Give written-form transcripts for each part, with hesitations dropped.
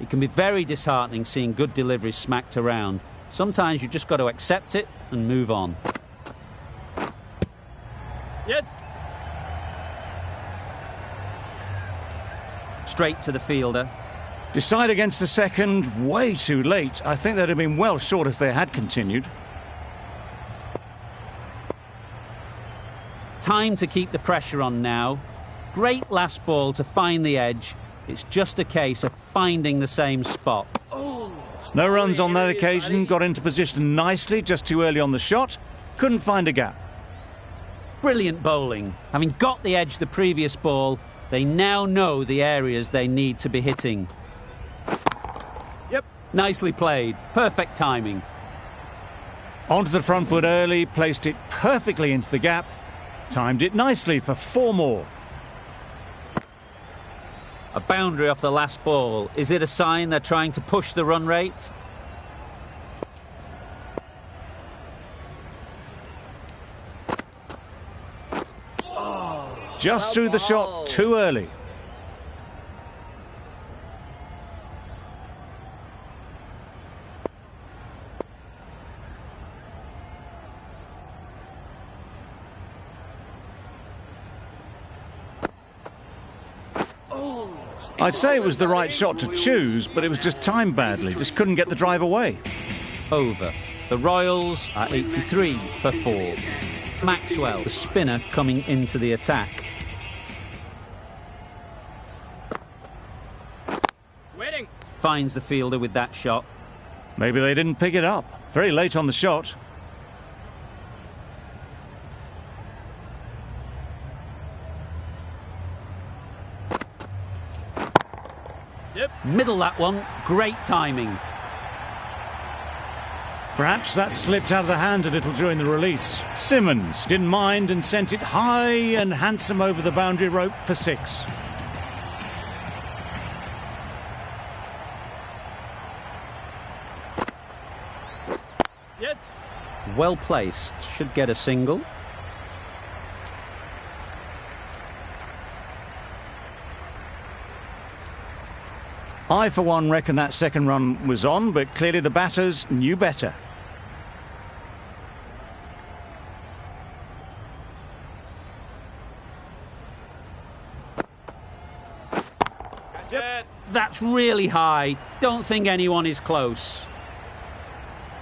It can be very disheartening seeing good deliveries smacked around. Sometimes you've just got to accept it and move on. Yes. Straight to the fielder. Decide against the second, way too late. I think they'd have been well short if they had continued. Time to keep the pressure on now. Great last ball to find the edge. It's just a case of finding the same spot. No runs on that occasion, got into position nicely, just too early on the shot. Couldn't find a gap. Brilliant bowling. Having got the edge the previous ball, they now know the areas they need to be hitting. Yep. Nicely played. Perfect timing. Onto the front foot early, placed it perfectly into the gap. Timed it nicely for 4 more. A boundary off the last ball. Is it a sign they're trying to push the run rate? Just threw the shot too early. I'd say it was the right shot to choose, but it was just timed badly. Just couldn't get the drive away. Over. The Royals are 83 for 4. Maxwell, the spinner, coming into the attack. Waiting. Finds the fielder with that shot. Maybe they didn't pick it up. Very late on the shot. Middle that one. Great timing. Perhaps that slipped out of the hand a little during the release. Simmons didn't mind and sent it high and handsome over the boundary rope for 6. Yes. Well placed. Should get a single. I, for one, reckon that second run was on, but clearly the batters knew better. Yep. That's really high. Don't think anyone is close.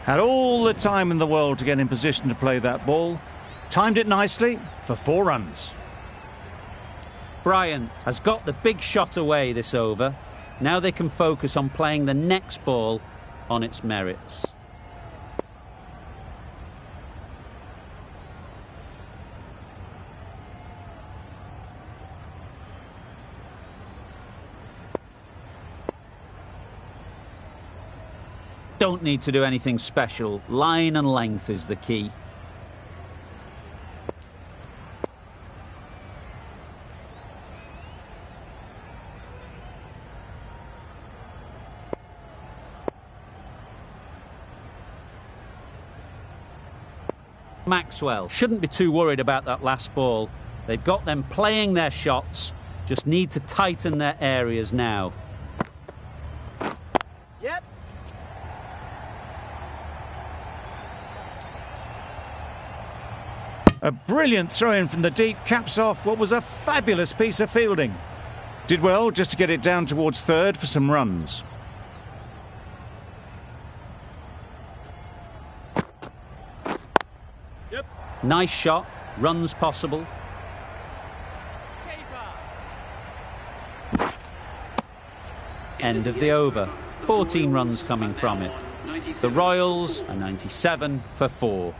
Had all the time in the world to get in position to play that ball. Timed it nicely for 4 runs. Bryant has got the big shot away this over. Now they can focus on playing the next ball on its merits. Don't need to do anything special. Line and length is the key. Maxwell shouldn't be too worried about that last ball. They've got them playing their shots, just need to tighten their areas now. Yep. A brilliant throw-in from the deep caps off what was a fabulous piece of fielding. Did well just to get it down towards third for some runs. Nice shot, runs possible. End of the over. 14 runs coming from it. The Royals are 97 for 4.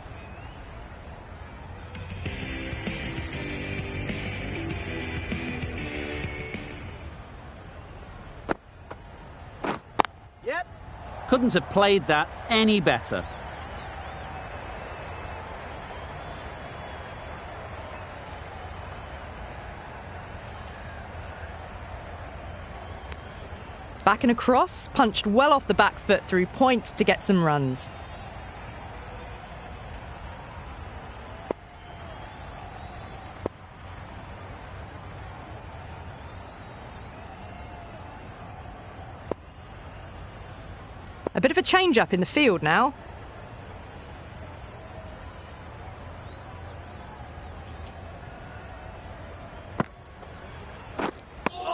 Yep. Couldn't have played that any better. Back and across, punched well off the back foot through point to get some runs. A bit of a change-up in the field now.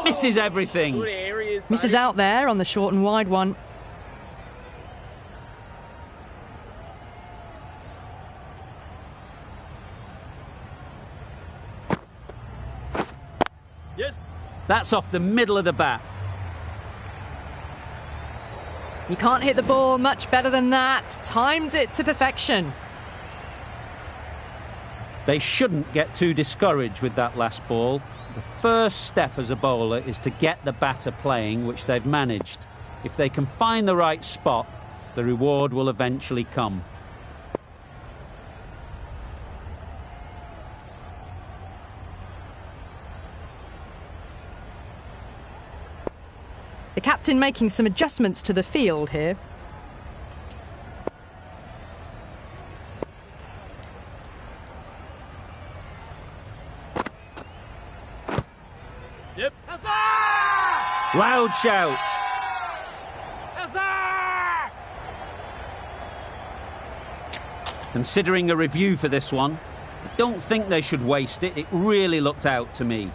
Misses everything. Good areas, buddy. Misses out there on the short and wide one. Yes. That's off the middle of the bat. You can't hit the ball much better than that. Timed it to perfection. They shouldn't get too discouraged with that last ball. The first step as a bowler is to get the batter playing, which they've managed. If they can find the right spot, the reward will eventually come. The captain making some adjustments to the field here. Yep. Loud shout. Considering a review for this one, I don't think they should waste it. It really looked out to me.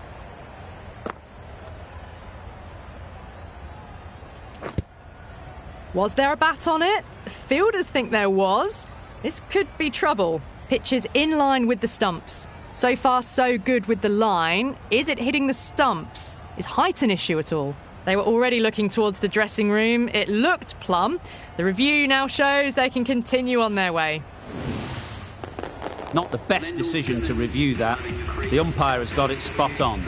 Was there a bat on it? Fielders think there was. This could be trouble. Pitch is in line with the stumps. So far, so good with the line. Is it hitting the stumps? Is height an issue at all? They were already looking towards the dressing room. It looked plumb. The review now shows they can continue on their way. Not the best decision to review that. The umpire has got it spot on.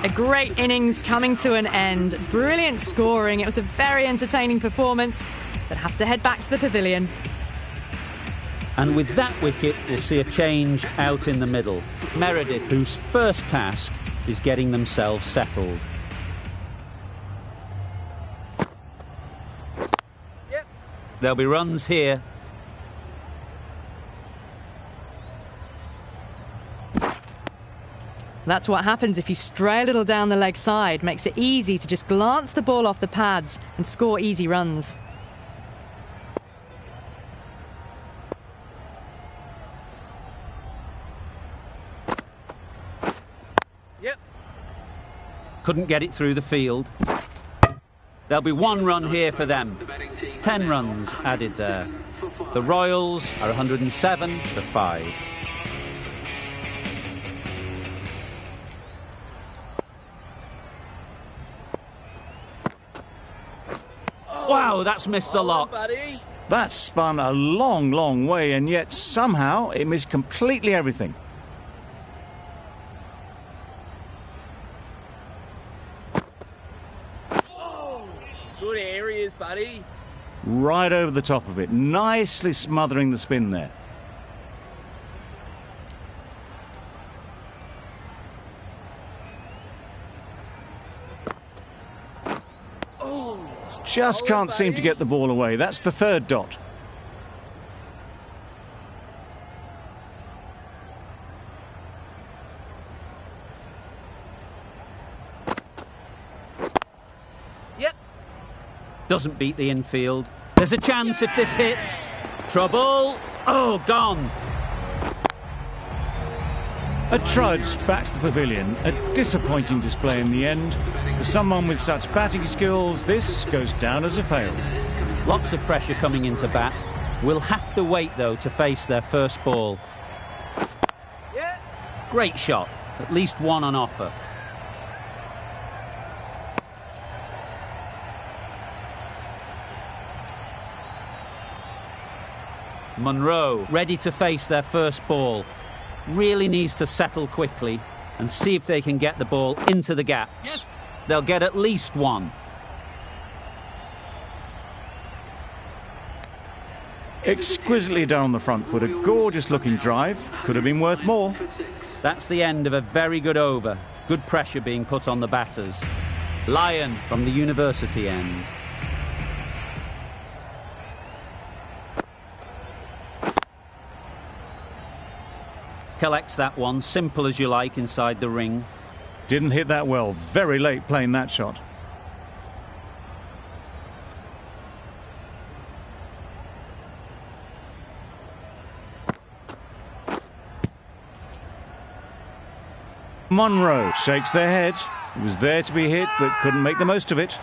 A great innings coming to an end. Brilliant scoring. It was a very entertaining performance, but have to head back to the pavilion. And with that wicket, we'll see a change out in the middle. Meredith, whose first task is getting themselves settled. Yep. There'll be runs here. That's what happens if you stray a little down the leg side. Makes it easy to just glance the ball off the pads and score easy runs. Yep. Couldn't get it through the field. There'll be one run here for them. 10 runs added there. The Royals are 107 for 5. Wow, that's missed the lot. Buddy. That spun a long, long way, and yet somehow it missed completely everything. Good areas, buddy. Right over the top of it, nicely smothering the spin there. Just can't seem to get the ball away. That's the third dot. Yep. Doesn't beat the infield. There's a chance if this hits. Trouble. Oh, gone. A trudge back to the pavilion. A disappointing display in the end. For someone with such batting skills, this goes down as a fail. Lots of pressure coming into bat. Will have to wait, though, to face their first ball. Yeah. Great shot. At least one on offer. Monroe, ready to face their first ball. Really needs to settle quickly and see if they can get the ball into the gaps. Yes. They'll get at least one. Exquisitely done on the front foot. A gorgeous looking drive. Could have been worth more. That's the end of a very good over. Good pressure being put on the batters. Lyon from the university end. Collects that one, simple as you like, inside the ring. Didn't hit that well. Very late playing that shot. Monroe shakes their head. He was there to be hit, but couldn't make the most of it.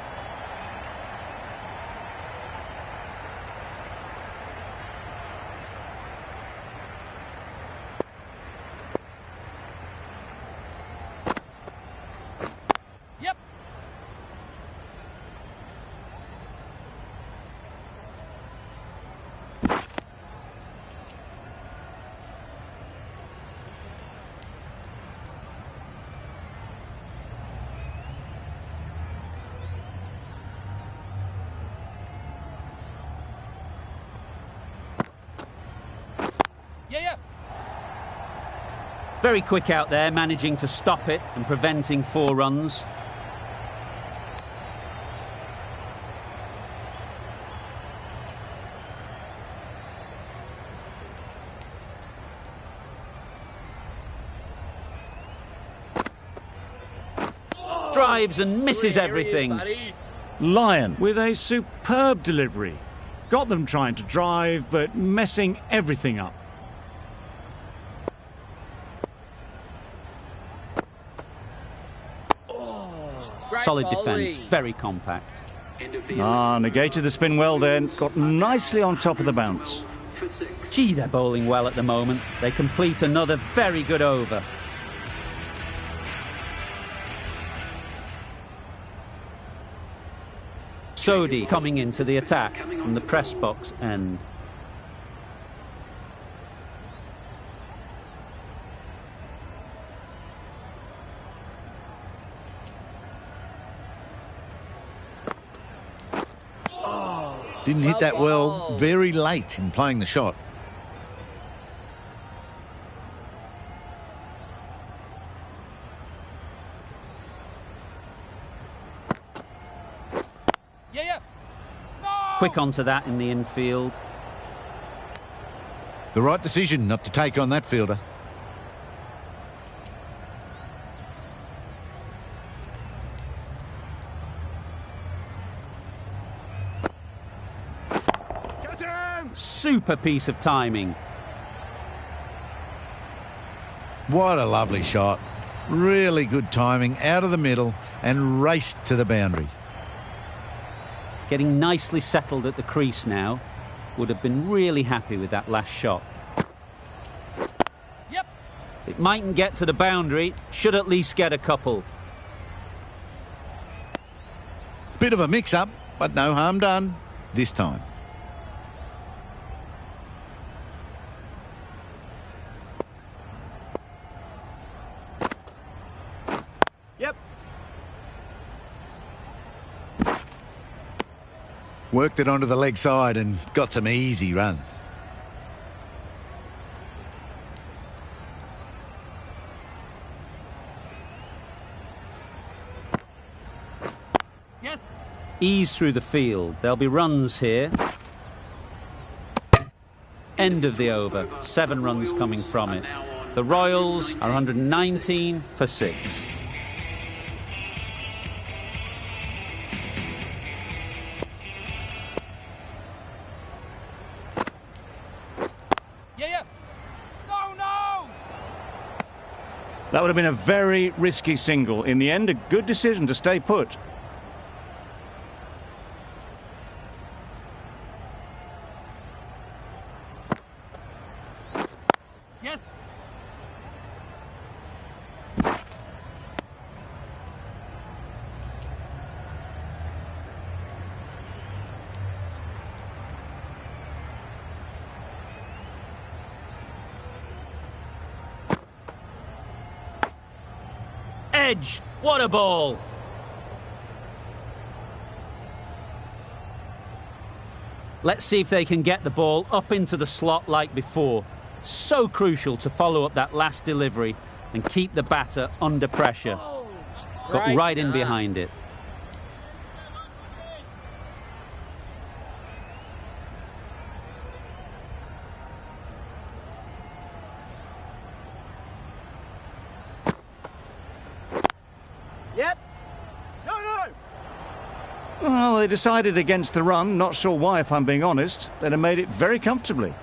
Yep. Yeah. Very quick out there, managing to stop it and preventing 4 runs. Drives and misses everything. Lyon with a superb delivery. Got them trying to drive, but messing everything up. Solid defence, very compact. Negated the spin well then. Got nicely on top of the bounce. Gee, they're bowling well at the moment. They complete another very good over. Sodhi coming into the attack from the press box end. Didn't hit that well, very late in playing the shot. Yeah. No! Quick onto that in the infield. The right decision not to take on that fielder. Super piece of timing. What a lovely shot. Really good timing, out of the middle and raced to the boundary. Getting nicely settled at the crease now. Would have been really happy with that last shot. Yep. It mightn't get to the boundary, should at least get a couple. Bit of a mix-up, but no harm done this time. Yep. Worked it onto the leg side and got some easy runs. Yes. Ease through the field. There'll be runs here. End of the over. 7 runs coming from it. The Royals are 119 for 6. Yeah. No! That would have been a very risky single. In the end, a good decision to stay put. Yes. Edge! What a ball! Let's see if they can get the ball up into the slot like before. So crucial to follow up that last delivery and keep the batter under pressure. Got right in behind it. Yep. No. Well, they decided against the run. Not sure why, if I'm being honest. They'd have made it very comfortably.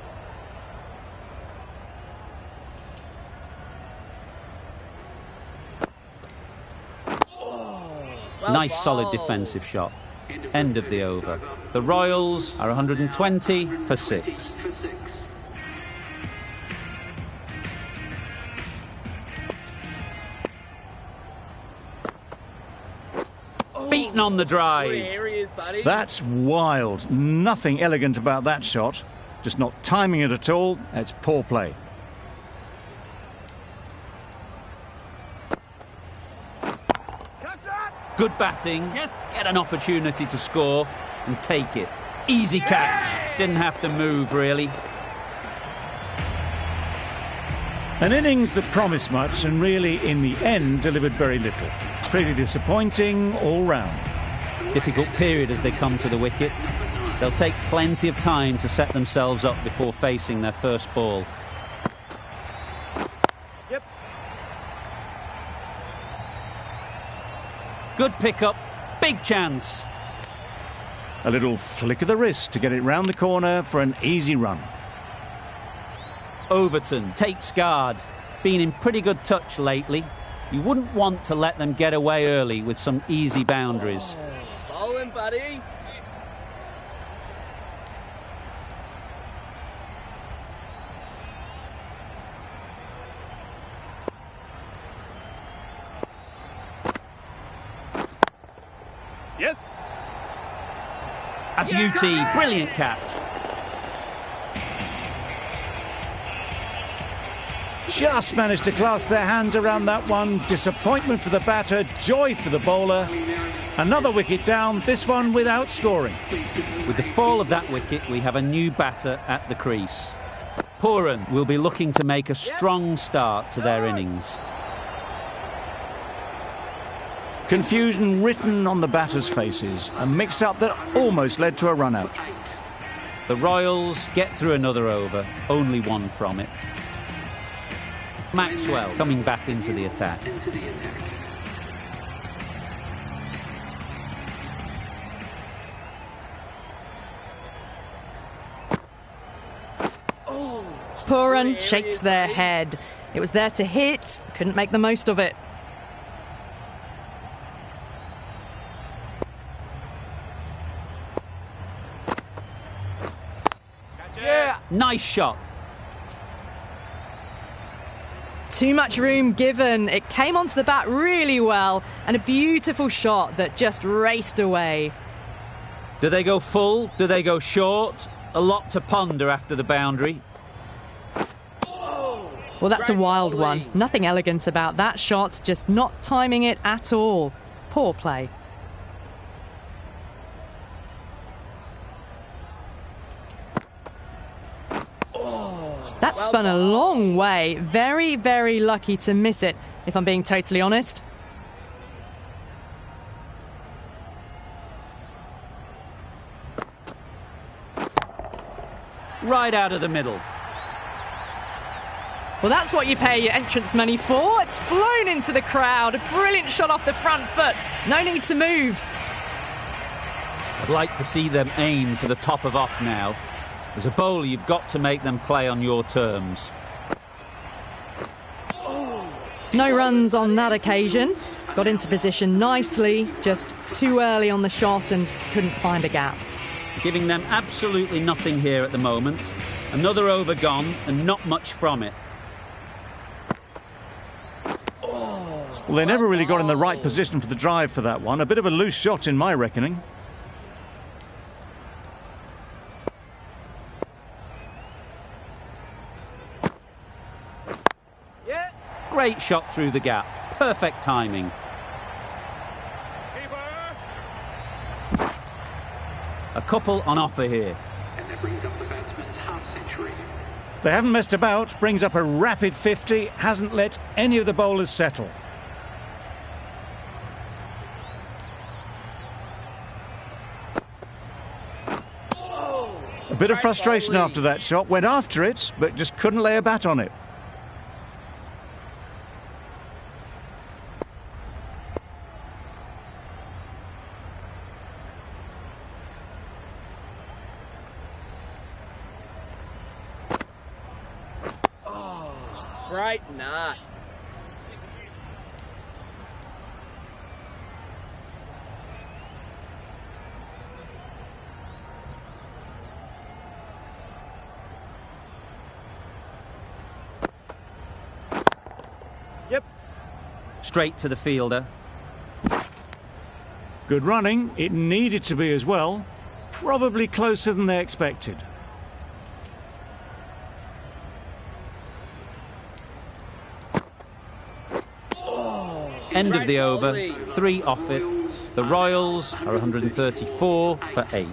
Nice solid defensive shot. End of the over. The Royals are 120 for 6. Beaten on the drive. Here he is, buddy. That's wild. Nothing elegant about that shot. Just not timing it at all. It's poor play. Good batting. Yes. Get an opportunity to score and take it. Easy catch. Didn't have to move, really. An innings that promised much and really, in the end, delivered very little. Pretty disappointing all round. Difficult period as they come to the wicket. They'll take plenty of time to set themselves up before facing their first ball. Yep. Good pickup. Big chance. A little flick of the wrist to get it round the corner for an easy run. Overton takes guard. Been in pretty good touch lately. You wouldn't want to let them get away early with some easy boundaries. Bowling, buddy. Yes. A beauty. Brilliant catch. Just managed to clasp their hands around that one. Disappointment for the batter, joy for the bowler. Another wicket down, this one without scoring. With the fall of that wicket, we have a new batter at the crease. Pooran will be looking to make a strong start to their innings. Confusion written on the batters' faces. A mix-up that almost led to a run-out. The Royals get through another over, only one from it. Maxwell coming back into the attack. Pooran shakes their head. It was there to hit, couldn't make the most of it. Yeah. Nice shot. Too much room given. It came onto the bat really well, and a beautiful shot that just raced away. Do they go full? Do they go short? A lot to ponder after the boundary. Well, that's a wild one. Nothing elegant about that shot, just not timing it at all. Poor play. That spun a long way. Very, very lucky to miss it, if I'm being totally honest. Right out of the middle. Well, that's what you pay your entrance money for. It's flown into the crowd. A brilliant shot off the front foot. No need to move. I'd like to see them aim for the top of off now. As a bowler, you've got to make them play on your terms. No runs on that occasion. Got into position nicely, just too early on the shot and couldn't find a gap. Giving them absolutely nothing here at the moment. Another over gone and not much from it. Well, they never really got in the right position for the drive for that one. A bit of a loose shot in my reckoning. Great shot through the gap. Perfect timing. A couple on offer here. And that brings up the batsman's half century. They haven't messed about. Brings up a rapid 50. Hasn't let any of the bowlers settle. A bit of frustration after that shot. Went after it, but just couldn't lay a bat on it. Right, nah. straight to the fielder. Good running. It needed to be as well. Probably closer than they expected. End of the over, 3 off it. The Royals are 134 for 8.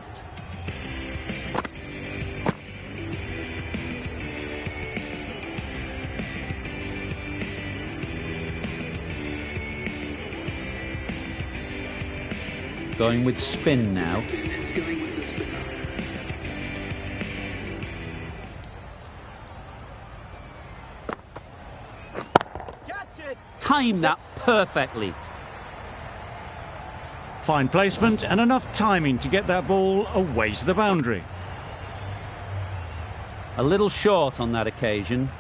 Going with spin now. It's going with the spinner. Catch it. Time that perfectly. Fine placement and enough timing to get that ball away to the boundary. A little short on that occasion.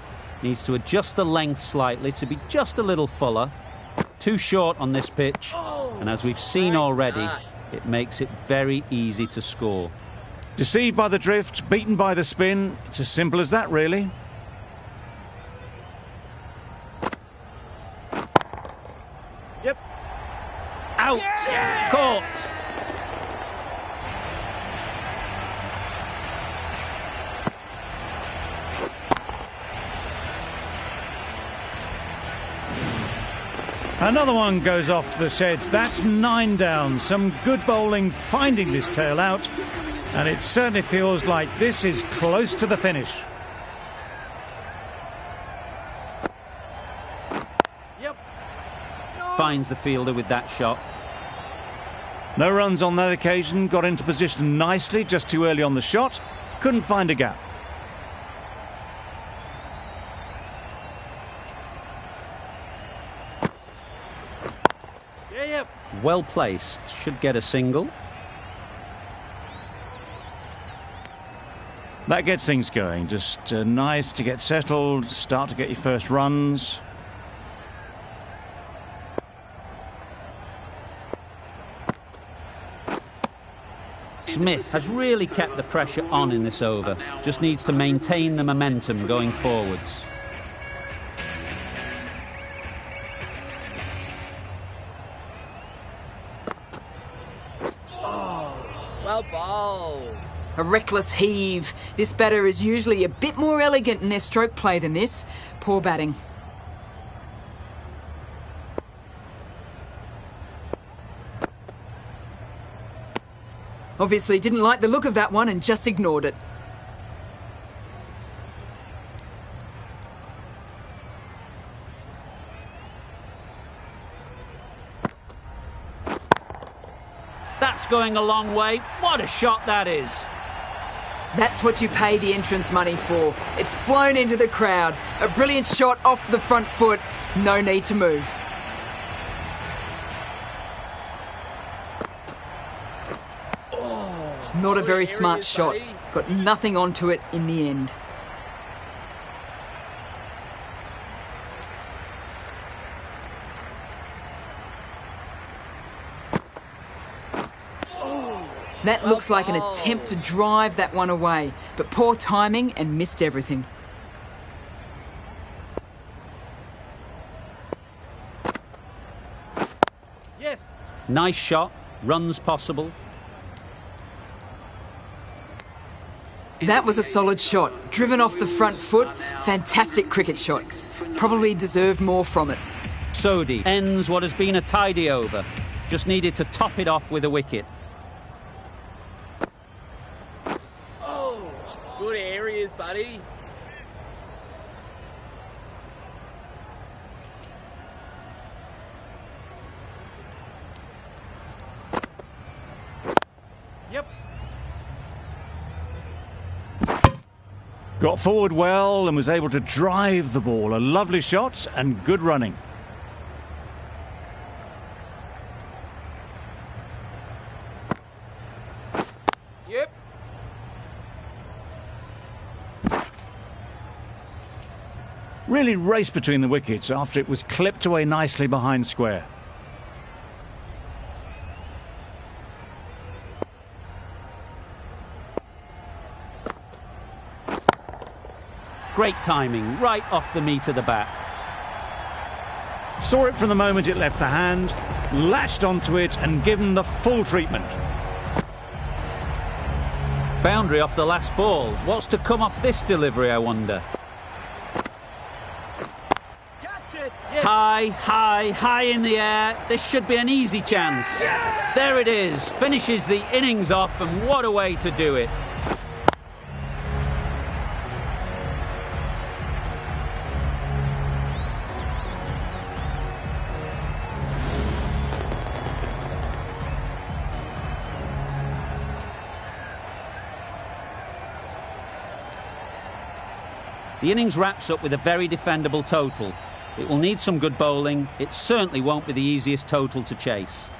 Needs to adjust the length slightly to be just a little fuller. Too short on this pitch. And as we've seen already, it makes it very easy to score. Deceived by the drift, beaten by the spin. It's as simple as that, really. Yep. Out! Yeah! Caught! Another one goes off to the sheds. That's 9 down. Some good bowling finding this tail out. And it certainly feels like this is close to the finish. Yep. Finds the fielder with that shot. No runs on that occasion. Got into position nicely, just too early on the shot. Couldn't find a gap. Yep. Well placed. Should get a single. That gets things going. Just nice to get settled, start to get your first runs. Smith has really kept the pressure on in this over. Just needs to maintain the momentum going forwards. Well bowled. A reckless heave. This batter is usually a bit more elegant in their stroke play than this. Poor batting. Obviously didn't like the look of that one and just ignored it. That's going a long way. What a shot that is. That's what you pay the entrance money for. It's flown into the crowd. A brilliant shot off the front foot. No need to move. Not a very smart shot. Got nothing onto it in the end. That looks like an attempt to drive that one away, but poor timing and missed everything. Yes. Nice shot. Runs possible. That was a solid shot. Driven off the front foot. Fantastic cricket shot. Probably deserved more from it. Sodhi ends what has been a tidy over. Just needed to top it off with a wicket. Oh, good areas, buddy. Yep. Got forward well and was able to drive the ball. A lovely shot and good running. Yep. Really raced between the wickets after it was clipped away nicely behind square. Great timing, right off the meat of the bat. Saw it from the moment it left the hand, latched onto it and given the full treatment. Boundary off the last ball. What's to come off this delivery, I wonder? Catch it. Yes. High in the air. This should be an easy chance. There it is. Finishes the innings off, and what a way to do it. The innings wraps up with a very defendable total. It will need some good bowling. It certainly won't be the easiest total to chase.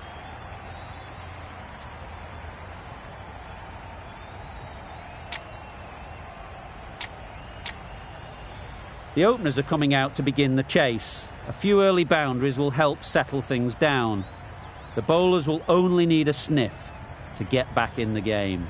The openers are coming out to begin the chase. A few early boundaries will help settle things down. The bowlers will only need a sniff to get back in the game.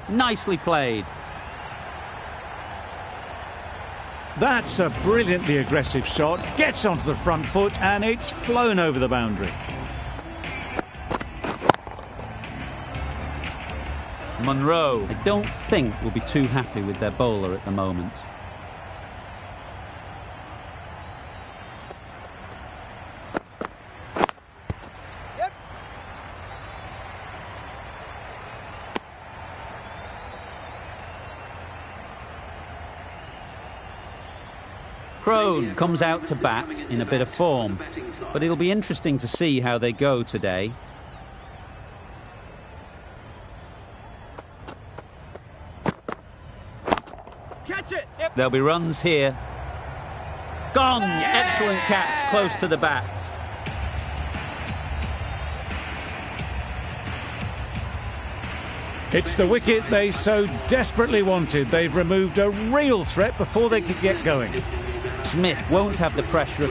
Nicely played. That's a brilliantly aggressive shot. Gets onto the front foot and it's flown over the boundary. Monroe, I don't think, will be too happy with their bowler at the moment. Crone comes out to bat in a bit of form, but it'll be interesting to see how they go today. Catch it. Yep. There'll be runs here. Gone! Excellent catch, close to the bat. It's the wicket they so desperately wanted. They've removed a real threat before they could get going. Smith won't have the pressure of